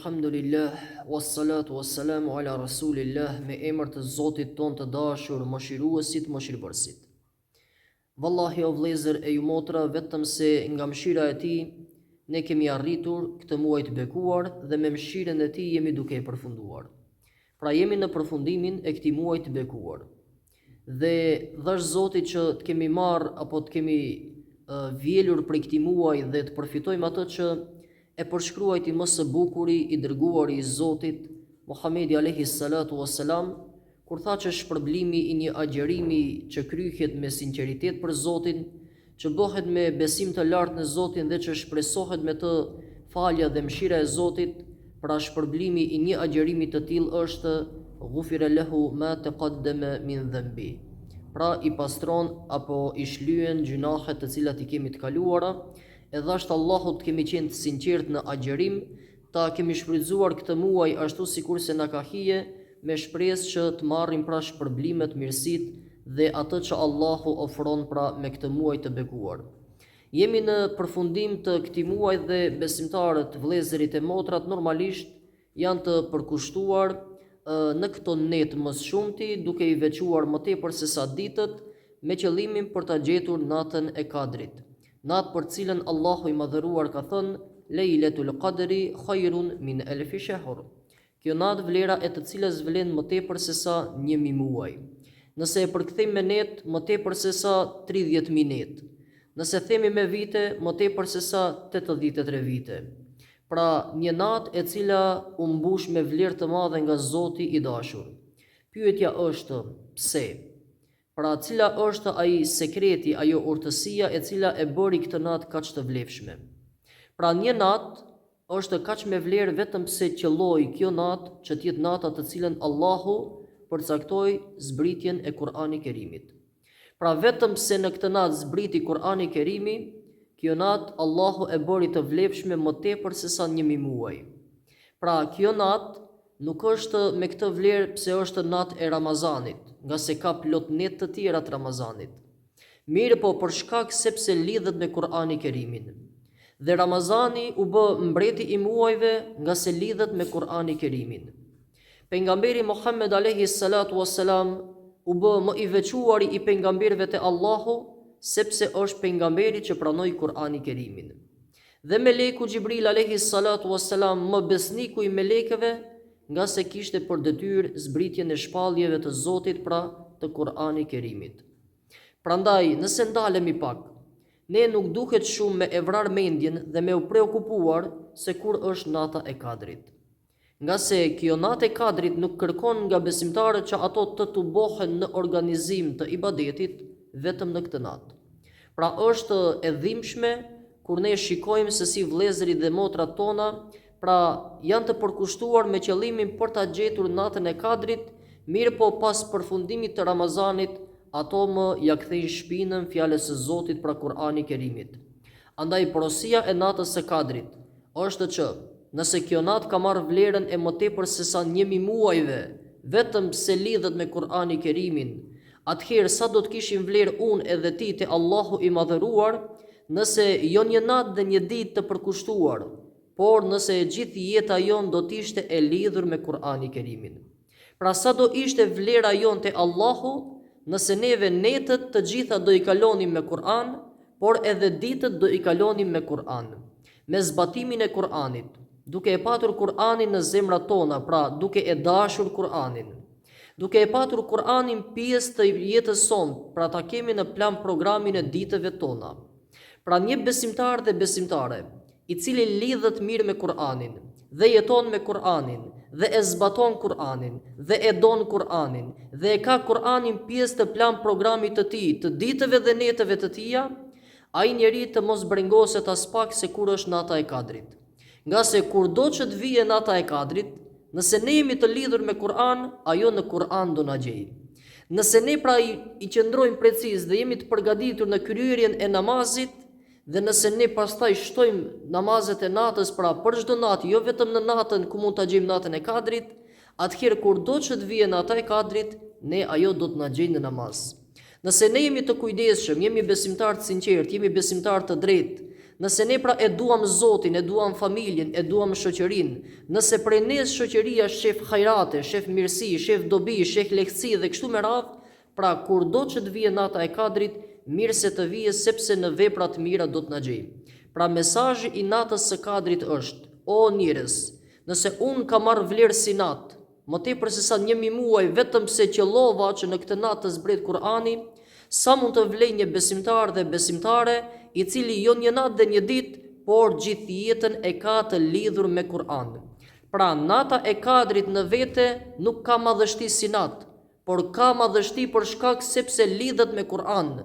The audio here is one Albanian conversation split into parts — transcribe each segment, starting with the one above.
Elhamdulillah, wassalatu wassalamu ala rasulillah, me emër të Zotit ton të dashur, mëshiruesit, mëshirbërësit. Vallahi o vëllezër e ju motra, vetëm se nga mëshira e tij ne kemi arritur këtë muaj të bekuar dhe me mëshirën e tij jemi duke e përfunduar. Pra jemi në përfundimin e këtij muaji të bekuar. Dhe dhash Zoti që të kemi marrë apo të kemi vjelur për këtij muaji dhe të përfitojmë atë që e përshkruajti më së bukuri i dërguari i Zotit Muhamedi alayhi salatu wassalam, kur tha që shpërblimi i një agjerimi që kryhet me sinqeritet për Zotin, që bëhet me besim të lartë në Zotin dhe që shpresohet me të falja dhe mëshira e Zotit, pra shpërblimi i një agjerimi të tillë është ghufira lahu ma taqaddama min dhanbi. Pra i pastron apo i shlyen gjunahet të cilat i kemi të kaluara. E dhashtë Allahut kemi qenë të sinqert në agjerim, ta kemi shfrytzuar këtë muaj ashtu sikur se na ka hije, me shpresë që të marrim pra shpërblimet, mirësitë dhe atë që Allahu ofron pra me këtë muaj të bekuar. Jemi në përfundim të këtij muaji dhe besimtarët, vëllezërit e motrat normalisht janë të përkushtuar në këto net më së shumti, duke i veçuar më tepër se sa ditët me qëllimin për ta gjetur natën e Kadrit. Natë për cilën Allahu i madhëruar ka thënë Lejletul Qadri khairun min alfi shahr. Kjo natë vlera e të cilës vlen më tepër se sa 1000 muaj. Nëse e përkthejmë me net, më tepër se sa 30.000 net. Nëse themi me vite, më tepër se sa 83 vite. Pra një natë e cila u mbush me vlerë të madhe nga Zoti i dashur. Pyetja është pse? Pra cila është ai sekreti, ajo urtësia e cila e bëri këtë natë kaq të vlefshme. Pra një natë është kaq me vlerë vetëm pse qelloi kjo natë që të jetë nata të cilën Allahu përcaktoi zbritjen e Kur'anit Kerimit. Pra vetëm pse në këtë natë zbriti Kur'ani Kerimi, kjo natë Allahu e bëri të vlefshme më tepër se sa 1000 muaj. Pra kjo natë nuk është me këtë vlerë pse është natë e Ramazanit, nga se ka plot net të tjera të Ramazanit. Mirë po për shkak sepse lidhet me Kur'ani Kerimin. Dhe Ramazani u bë mbreti i muajve nga se lidhet me Kur'ani Kerimin. Pejgamberi Muhammed alayhi salatu wassalam u bë më i veçuari i pejgamberëve te Allahu sepse është pejgamberi që pranoi Kur'ani Kerimin. Dhe meleku Xhibril alayhi salatu wassalam më besniku i melekëve nga se kishte për detyrë zbritjen e shpalljeve të Zotit pra të Kur'ani Kerimit. Prandaj, nëse ndalemi pak, ne nuk duhet shumë me e vrar mendjen dhe me u preokupuar se kur është nata e Kadrit. Nga se kjo natë e Kadrit nuk kërkon nga besimtarët që ato të tubohen në organizim të ibadetit vetëm në këtë natë. Pra është e dhimbshme kur ne shikojmë se si vëllezërit dhe motrat tona pra janë të përkushtuar me qëllimin për ta gjetur natën e Kadrit, mirë po pas përfundimit të Ramazanit, ato më ja kthejnë shpinën fjalës së Zotit pra Kur'ani Kerimit. Andaj porosia e natës së Kadrit është që nëse kjo natë ka marrë vlerën e më tepër se sa 1000 muajve, vetëm se lidhet me Kur'ani Kerimin, atëherë sa do të kishim vlerë unë edhe ti te Allahu i madhëruar, nëse jo një natë dhe një ditë të përkushtuar, por nëse e gjithë jeta jonë do t'ishte e lidhur me Kur'ani Kerimin. Pra sa do ishte vlera jonë te Allahu, nëse neve netët të gjitha do i kalonim me Kur'an, por edhe ditët do i kalonim me Kur'an, me zbatimin e Kur'anit, duke e patur Kur'anin në zemrat tona, pra duke e dashur Kur'anin, duke e patur Kur'anin pjesë të jetës sonë, pra ta kemi në plan programin e ditëve tona. Pra një besimtar dhe besimtare, i cili lidhet mirë me Kur'anin, dhe jeton me Kur'anin, dhe e zbaton Kur'anin, dhe e don Kur'anin, dhe e ka Kur'anin pjesë të plan programit të tij, të ditëve dhe netëve të tija, ai njeri të mos brengoset as pak se kur është nata e Kadrit. Nga se kur do që të vije nata e Kadrit, nëse ne jemi të lidhur me Kur'an, ajo në Kur'an do na gjejë. Nëse ne pra i qëndrojmë preciz dhe jemi të përgatitur në kryerjen e namazit, dhe nëse ne pastaj shtojmë namazet e natës pra për çdo natë, jo vetëm në natën ku mund ta gjejmë natën e Kadrit, atëherë kur do që të vijë nata e Kadrit, ne ajo do të na gjejë në namaz. Nëse ne jemi të kujdesshëm, jemi besimtar të sinqert, jemi besimtar të drejtë Nëse ne pra e duam Zotin, e duam familjen, e duam shoqërinë, nëse prej nes shoqëria shef hajrate, shef mirësi, shef dobi, shef lehtësi dhe kështu me radhë, pra kurdo që të vijë nata e Kadrit, mirë se të vijë sepse në vepra të mira do të na gjejë. Pra mesazhi i natës së Kadrit është: o njerëz, nëse unë ka marrë vlerë si natë, më tepër se sa 1.000 muaj vetëm pse qellova që në këtë natë të zbret Kur'ani, sa mund të vlej një besimtar dhe besimtare i cili jo një natë dhe një ditë, por gjithë jetën e ka të lidhur me Kur'an. Pra nata e Kadrit në vete nuk ka madhështi si natë, por ka madhështi për shkak sepse lidhet me Kur'an.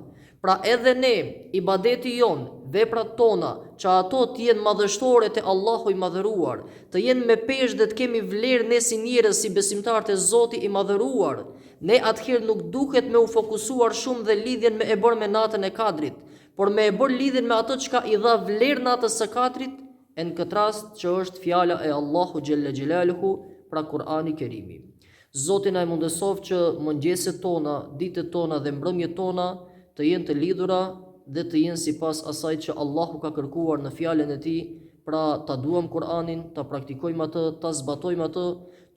Pra edhe ne, ibadeti jon, veprat tona, që ato të jenë madhështore të Allahu i madhëruar, të jenë me peshë dhe të kemi vlerë ne si njerëz, si besimtar të Zotit i madhëruar, ne atëherë nuk duhet me u fokusuar shumë dhe lidhjen me e bërë me natën e Kadrit, por me e bërë lidhjen me ato çka i dha vlerë natës së Kadrit, e në këtë rast që është fjala e Allahu Gjelle Gjelaluhu, pra Kur'ani Kerimi. Zoti na mundësof që mëngjeset tona, ditët tona dhe mbrëmjet tona të jenë të lidhura dhe të jenë sipas asaj që Allahu ka kërkuar në fjalën e tij, pra ta duam Kur'anin, ta praktikojmë atë, ta zbatojmë atë,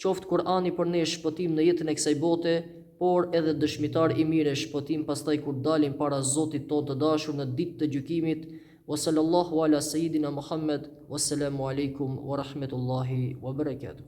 qoftë Kur'ani për ne shpëtim në jetën e kësaj bote, por edhe dëshmitar i mirë shpëtim pastaj kur dalim para Zotit tonë të dashur në ditë të gjykimit. Wa sallallahu ala sayidina Muhammad, wassalamu alaikum wa rahmetullahi wa barakatuh.